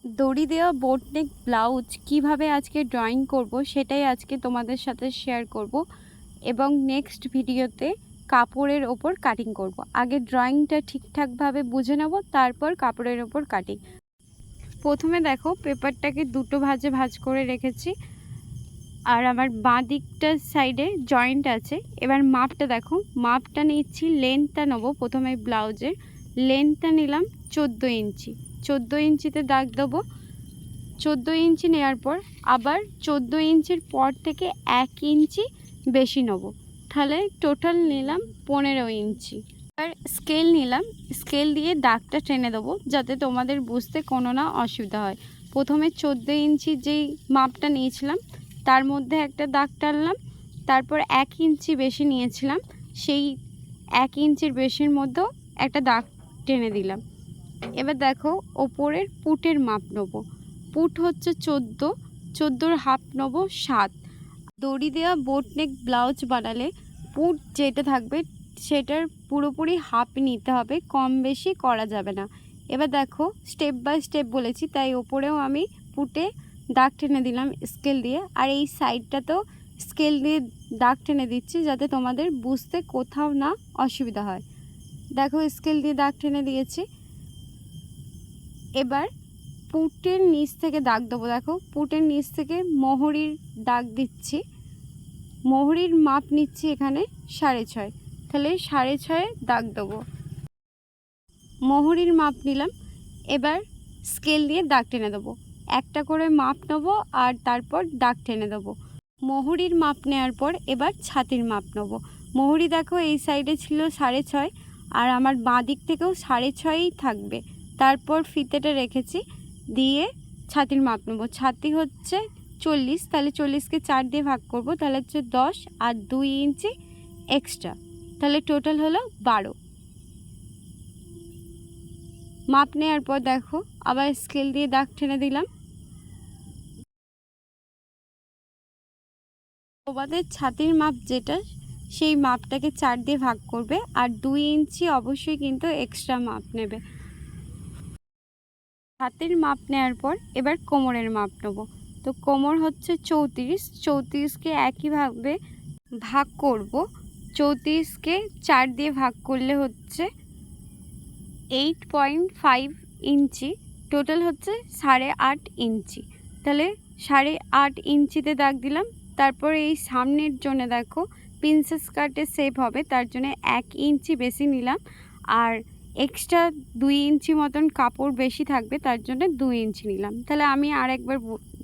দড়ি দেওয়া বোট নেক ব্লাউজ কীভাবে আজকে ড্রয়িং করব সেটাই আজকে তোমাদের সাথে শেয়ার করব এবং নেক্সট ভিডিওতে কাপড়ের ওপর কাটিং করব। আগে ড্রয়িংটা ঠিকঠাকভাবে বুঝে নেব, তারপর কাপড়ের ওপর কাটিং। প্রথমে দেখো পেপারটাকে দুটো ভাঁজে ভাঁজ করে রেখেছি আর আমার বাঁ দিকটার সাইডে জয়েন্ট আছে। এবার মাপটা দেখো, মাপটা নিচ্ছি, লেন্থটা নেবো। প্রথমে ব্লাউজের লেন্থটা নিলাম 14 ইঞ্চি। 14 ইঞ্চিতে দাগ দেবো। 14 ইঞ্চি নেওয়ার পর আবার 14 ইঞ্চির পর থেকে 1 ইঞ্চি বেশি নেব, তাহলে টোটাল নিলাম 15 ইঞ্চি। আর স্কেল নিলাম, স্কেল দিয়ে দাগটা টেনে দেবো যাতে তোমাদের বুঝতে কোনো না অসুবিধা হয়। প্রথমে 14 ইঞ্চি যেই মাপটা নিয়েছিলাম তার মধ্যে একটা দাগ টানলাম, তারপর 1 ইঞ্চি বেশি নিয়েছিলাম, সেই 1 ইঞ্চির বেশির মধ্যেও একটা দাগ টেনে দিলাম। এবার দেখো ওপরের পুটের মাপ নেবো। পুট হচ্ছে 14, 14-র হাফ নেবো 7। দড়ি দেওয়া বোট নেক ব্লাউজ বানালে পুট যেটা থাকবে সেটার পুরোপুরি হাফ নিতে হবে, কম বেশি করা যাবে না। এবার দেখো স্টেপ বাই স্টেপ বলেছি, তাই ওপরেও আমি পুটে দাগ টেনে দিলাম স্কেল দিয়ে, আর এই সাইডটাতেও স্কেল দিয়ে দাগ টেনে দিচ্ছি যাতে তোমাদের বুঝতে কোথাও না অসুবিধা হয়। দেখো স্কেল দিয়ে দাগ টেনে দিয়েছি। এবার পুটের নিচ থেকে দাগ দেবো। দেখো পুটের নিচ থেকে মোহরির দাগ দিচ্ছি। মোহরির মাপ নিচ্ছি এখানে 6.5, তাহলে 6.5 দাগ দেবো। মোহরির মাপ নিলাম। এবার স্কেল দিয়ে দাগ টেনে দেবো। একটা করে মাপ নেবো আর তারপর দাগ টেনে দেবো। মোহরির মাপ নেওয়ার পর এবার ছাতির মাপ নেবো। মোহরি দেখো এই সাইডে ছিল 6.5 আর আমার বাঁ দিক থেকেও 6.5ই থাকবে। তারপর ফিতেটা রেখেছি, দিয়ে ছাতির মাপ নেবো। ছাতি হচ্ছে 40, তাহলে 40কে 4 দিয়ে ভাগ করব, তাহলে হচ্ছে 10 আর 2 ইঞ্চি এক্সট্রা, তাহলে টোটাল হলো 12। মাপ নেওয়ার পর দেখো আবার স্কেল দিয়ে দাগ টেনে দিলাম। তোমাদের ছাতির মাপ যেটা সেই মাপটাকে 4 দিয়ে ভাগ করবে আর 2 ইঞ্চি অবশ্যই কিন্তু এক্সট্রা মাপ নেবে। হাতের মাপ নেওয়ার পর এবার কোমরের মাপ নেব। তো কোমর হচ্ছে 34, 34কে একইভাবে ভাগ করব। 34কে 4 দিয়ে ভাগ করলে হচ্ছে 8.5 ইঞ্চি, টোটাল হচ্ছে 8.5 ইঞ্চি। তাহলে 8.5 ইঞ্চিতে দাগ দিলাম। তারপর এই সামনের জন্য দেখো প্রিন্সেস কাটের শেপ হবে, তার জন্য 1 ইঞ্চি বেশি নিলাম আর এক্সট্রা 2 ইঞ্চি মতন কাপড় বেশি থাকবে, তার জন্য 2 ইঞ্চি নিলাম। তাহলে আমি আর একবার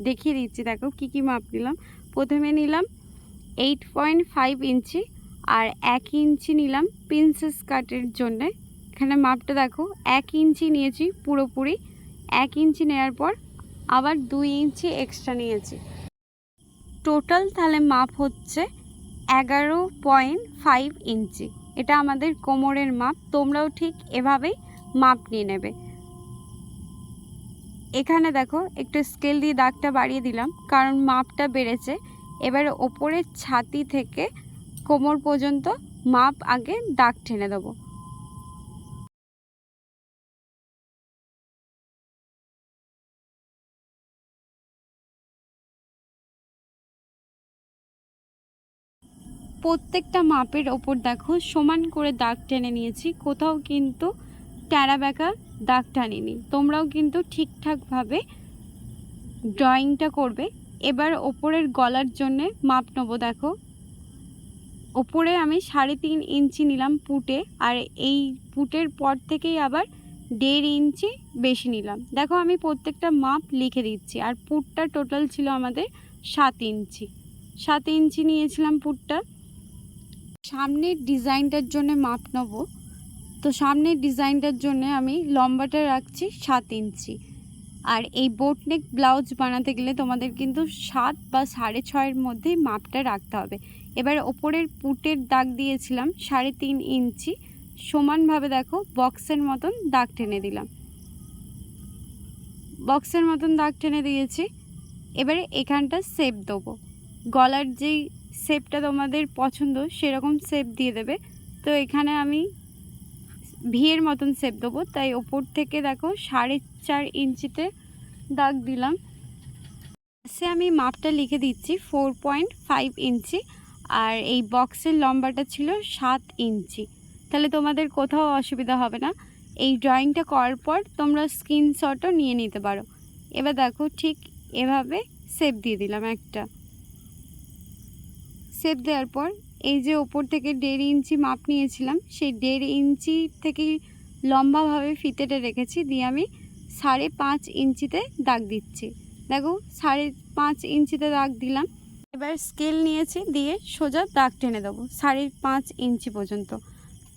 দেখিয়ে দিচ্ছি, দেখো কি কি মাপ নিলাম। প্রথমে নিলাম 8.5 ইঞ্চি আর 1 ইঞ্চি নিলাম প্রিন্সেস কাটের জন্যে। এখানে মাপটা দেখো 1 ইঞ্চি নিয়েছি পুরোপুরি। 1 ইঞ্চি নেওয়ার পর আবার 2 ইঞ্চি এক্সট্রা নিয়েছি। টোটাল তাহলে মাপ হচ্ছে 11.5 ইঞ্চি। এটা আমাদের কোমরের মাপ। তোমরাও ঠিক এভাবেই মাপ নিয়ে নেবে। এখানে দেখো একটু স্কেল দিয়ে দাগটা বাড়িয়ে দিলাম কারণ মাপটা বেড়েছে। এবার ওপরের ছাতি থেকে কোমর পর্যন্ত মাপ আগে দাগ টেনে দেবো। প্রত্যেকটা মাপের ওপর দেখো সমান করে দাগ টেনে নিয়েছি, কোথাও কিন্তু ট্যাড়া ব্যাকা দাগ টানিনি। তোমরাও কিন্তু ঠিকঠাকভাবে ড্রয়িংটা করবে। এবার ওপরের গলার জন্যে মাপ নেবো। দেখো ওপরে আমি 3.5 ইঞ্চি নিলাম পুটে, আর এই পুটের পর থেকেই আবার 1.5 ইঞ্চি বেশি নিলাম। দেখো আমি প্রত্যেকটা মাপ লিখে দিচ্ছি। আর পুটটা টোটাল ছিল আমাদের 7 ইঞ্চি। 7 ইঞ্চি নিয়েছিলাম পুটটা। সামনের ডিজাইনটার জন্য মাপ নেব। তো সামনের ডিজাইনটার জন্য আমি লম্বাটা রাখছি 7 ইঞ্চি। আর এই বোট নেক ব্লাউজ বানাতে গেলে তোমাদের কিন্তু 7 বা 6.5-এর মধ্যেই মাপটা রাখতে হবে। এবার ওপরের পুটের দাগ দিয়েছিলাম 3.5 ইঞ্চি, সমানভাবে দেখো বক্সের মতন দাগ টেনে দিলাম। বক্সের মতন দাগ টেনে দিয়েছি। এবারে এখানটা শেপ দেবো। গলার যেই শেপটা তোমাদের পছন্দ সেরকম শেপ দিয়ে দেবে। তো এখানে আমি ভিয়ের মতন শেপ দেবো, তাই ওপর থেকে দেখো 4.5 ইঞ্চিতে দাগ দিলাম। সে আমি মাপটা লিখে দিচ্ছি 4.5 ইঞ্চি, আর এই বক্সের লম্বাটা ছিল 7 ইঞ্চি। তাহলে তোমাদের কোথাও অসুবিধা হবে না। এই ড্রয়িংটা করার পর তোমরা স্ক্রিনশটও নিয়ে নিতে পারো। এবার দেখো ঠিক এভাবে শেপ দিয়ে দিলাম একটা। শেপ দেওয়ার পর এই যে ওপর থেকে 1.5 ইঞ্চি মাপ নিয়েছিলাম, সেই 1.5 ইঞ্চি থেকে লম্বাভাবে ফিতেটা রেখেছি, দিয়ে আমি 5.5 ইঞ্চিতে দাগ দিচ্ছি। দেখো 5.5 ইঞ্চিতে দাগ দিলাম। এবার স্কেল নিয়েছি, দিয়ে সোজা দাগ টেনে দেবো 5.5 ইঞ্চি পর্যন্ত,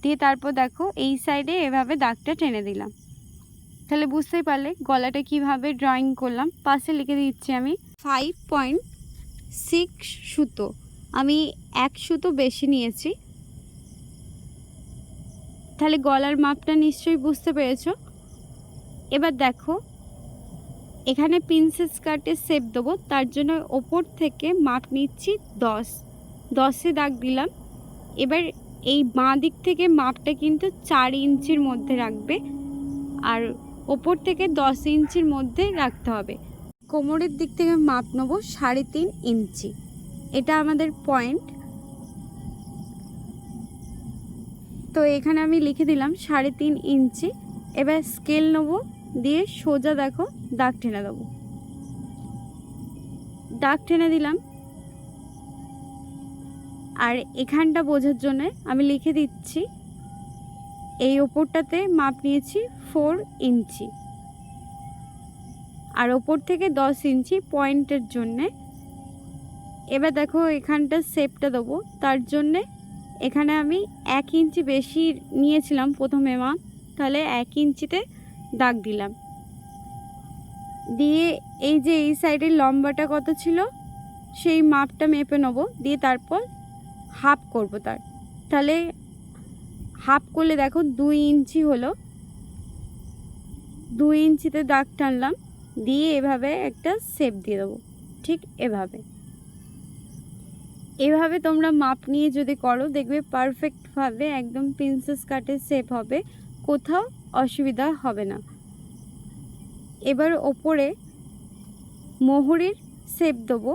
দিয়ে তারপর দেখো এই সাইডে এভাবে দাগটা টেনে দিলাম। তাহলে বুঝতেই পারলে গলাটা কিভাবে ড্রয়িং করলাম। পাশে লিখে দিচ্ছি আমি 5.6 সুতো, আমি 1 সুতো বেশি নিয়েছি। তাহলে গলার মাপটা নিশ্চয়ই বুঝতে পেরেছো। এবার দেখো এখানে প্রিন্সেস কাটের শেপ দেবো, তার জন্য ওপর থেকে মাপ নিচ্ছি 10 দাগ দিলাম। এবার এই বাঁ দিক থেকে মাপটা কিন্তু 4 ইঞ্চির মধ্যে রাখবে, আর ওপর থেকে 10 ইঞ্চির মধ্যে রাখতে হবে। কোমরের দিক থেকে মাপ নেবো 3.5 ইঞ্চি, এটা আমাদের পয়েন্ট। তো এখানে আমি লিখে দিলাম 3.5 ইঞ্চি। এবার স্কেল নেবো, দিয়ে সোজা দেখো দাগ টেনে দেবো। দাগ টেনে দিলাম, আর এখানটা বোঝার জন্য আমি লিখে দিচ্ছি এই ওপরটাতে মাপ নিয়েছি 4 ইঞ্চি, আর ওপর থেকে 10 ইঞ্চি পয়েন্টের জন্যে। এবার দেখো এখানটা শেপটা দেবো, তার জন্যে এখানে আমি 1 ইঞ্চি বেশি নিয়েছিলাম প্রথমে মাপ, তাহলে 1 ইঞ্চিতে দাগ দিলাম। দিয়ে এই যে এই সাইডের লম্বাটা কত ছিল সেই মাপটা মেপে নেব, দিয়ে তারপর হাফ করব তার। তাহলে হাফ করলে দেখো 2 ইঞ্চি হলো। 2 ইঞ্চিতে দাগ টানলাম, দিয়ে এভাবে একটা শেপ দিয়ে দেবো, ঠিক এভাবে তোমরা মাপ নিয়ে যদি করো দেখবে পারফেক্টভাবে একদম প্রিন্সেস কাটের শেপ হবে, কোথাও অসুবিধা হবে না। এবার ওপরে মোহরির শেপ দেবো।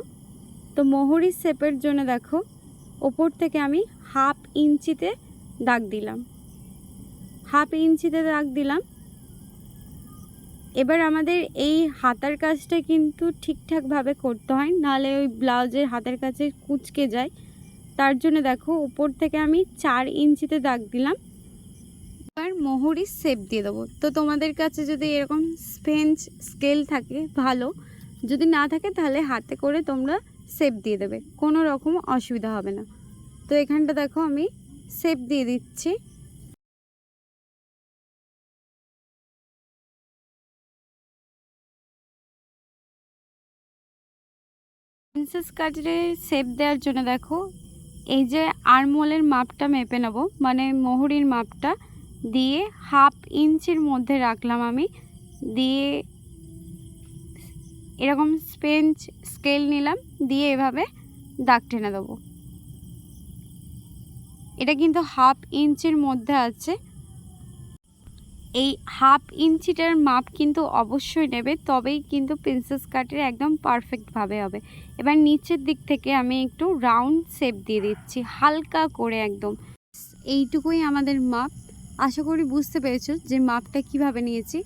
তো মোহরির শেপের জন্য দেখো ওপর থেকে আমি 1/2 ইঞ্চিতে দাগ দিলাম। 1/2 ইঞ্চিতে দাগ দিলাম। এবার আমাদের এই হাতার কাজটা কিন্তু ঠিকঠাকভাবে করতে হয়, নাহলে ওই ব্লাউজের হাতের কাছে কুঁচকে যায়। তার জন্য দেখো উপর থেকে আমি 4 ইঞ্চিতে দাগ দিলাম। এবার মোহরির শেপ দিয়ে দেবো। তো তোমাদের কাছে যদি এরকম স্পেঞ্জ স্কেল থাকে ভালো, যদি না থাকে তাহলে হাতে করে তোমরা শেপ দিয়ে দেবে, কোনো রকম অসুবিধা হবে না। তো এখানটা দেখো আমি শেপ দিয়ে দিচ্ছি। প্রিন্সেস কাটে শেপ দেওয়ার জন্য দেখো এই যে আরমোলের মাপটা মেপে নেব, মানে মোহরির মাপটা দিয়ে 1/2 ইঞ্চির মধ্যে রাখলাম আমি। দিয়ে এরকম স্পেঞ্জ স্কেল নিলাম, দিয়ে এভাবে দাগ টেনে দেবো। এটা কিন্তু 1/2 ইঞ্চির মধ্যে আছে। এই 1/2 ইঞ্চিটার মাপ কিন্তু অবশ্যই নেবে, তবেই কিন্তু প্রিন্সেস কাটের একদম পারফেক্টভাবে হবে। এবার নিচের দিক থেকে আমি একটু রাউন্ড শেপ দিয়ে দিচ্ছি হালকা করে, একদম এইটুকুই আমাদের মাপ। আশা করি বুঝতে পেরেছো যে মাপটা কিভাবে নিয়েছি।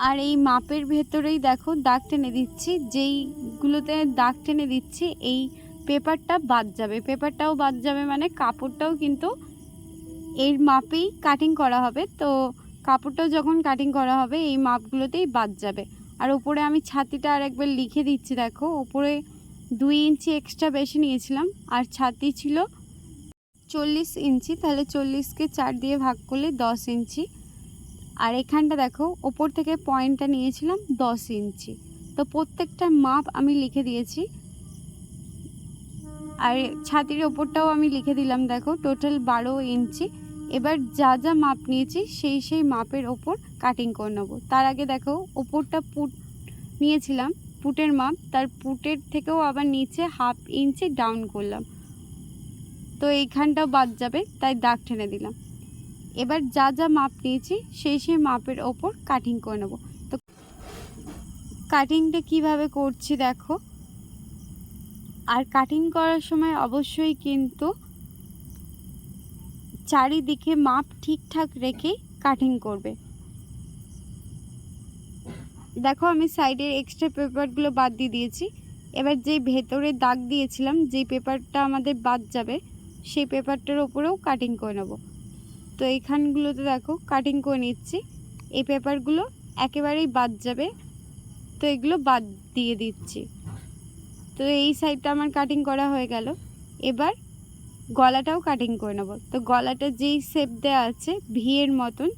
আর এই মাপের ভেতরেই দেখো দাগ টেনে দিচ্ছি, যেইগুলোতে দাগ টেনে দিচ্ছি এই পেপারটা বাদ যাবে। পেপারটাও বাদ যাবে মানে কাপড়টাও কিন্তু এর মাপেই কাটিং করা হবে। তো কাপড়টাও যখন কাটিং করা হবে এই মাপগুলোতেই বাদ যাবে। আর উপরে আমি ছাতিটা আর একবার লিখে দিচ্ছি, দেখো উপরে 2 ইঞ্চি এক্সট্রা বেশি নিয়েছিলাম, আর ছাতি ছিল 40 ইঞ্চি, তাহলে 40কে 4 দিয়ে ভাগ করলে 10 ইঞ্চি। আর এখানটা দেখো ওপর থেকে পয়েন্টটা নিয়েছিলাম 10 ইঞ্চি। তো প্রত্যেকটা মাপ আমি লিখে দিয়েছি, আর ছাতির ওপরটাও আমি লিখে দিলাম, দেখো টোটাল 12 ইঞ্চি। এবার যা যা মাপ নিয়েছি সেই মাপের ওপর কাটিং করে নেবো। তার আগে দেখো ওপরটা পুট নিয়েছিলাম, পুটের মাপ, তার পুটের থেকেও আবার নিচে 1/2 ইঞ্চি ডাউন করলাম। তো এইখানটাও বাদ যাবে, তাই দাগ টেনে দিলাম। এবার যা যা মাপ নিয়েছি সেই মাপের ওপর কাটিং করে নেব। তো কাটিংটা কিভাবে করছি দেখো। আর কাটিং করার সময় অবশ্যই কিন্তু চারিদিকে মাপ ঠিকঠাক রেখেই কাটিং করবে। দেখো আমি সাইডের এক্সট্রা পেপারগুলো বাদ দিয়ে দিয়েছি। এবার যেই ভেতরে দাগ দিয়েছিলাম, যেই পেপারটা আমাদের বাদ যাবে, সেই পেপারটার ওপরেও কাটিং করে নেব। তো এইখানগুলোতে দেখো কাটিং করে নিচ্ছি। এই পেপারগুলো একেবারেই বাদ যাবে, তো এগুলো বাদ দিয়ে দিচ্ছি। তো এই সাইডটা আমার কাটিং করা হয়ে গেল। এবার গলাটাও কাটিং করে নেব। তো গলাটা যেই শেপ দেওয়া আছে ভি এর মতন,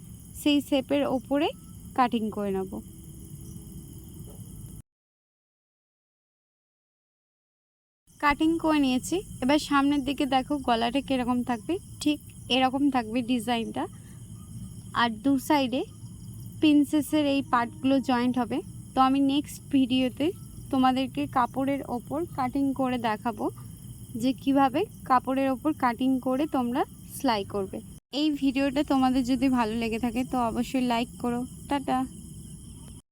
সেই শেপের ওপরে কাটিং করে নেব। কাটিং করে নিয়েছি। এবার সামনের দিকে দেখো গলাটা কীরকম থাকবে, ঠিক এরকম থাকবে ডিজাইনটা। আর দু সাইডে প্রিন্সেসের এই পার্টগুলো জয়েন্ট হবে। তো আমি নেক্সট ভিডিওতে তোমাদেরকে কাপড়ের ওপর কাটিং করে দেখাবো যে কিভাবে কাপড়ের ওপর কাটিং করে তোমরা সেলাই করবে। এই ভিডিওটা তোমাদের যদি ভালো লেগে থাকে তো অবশ্যই লাইক করো। টাটা।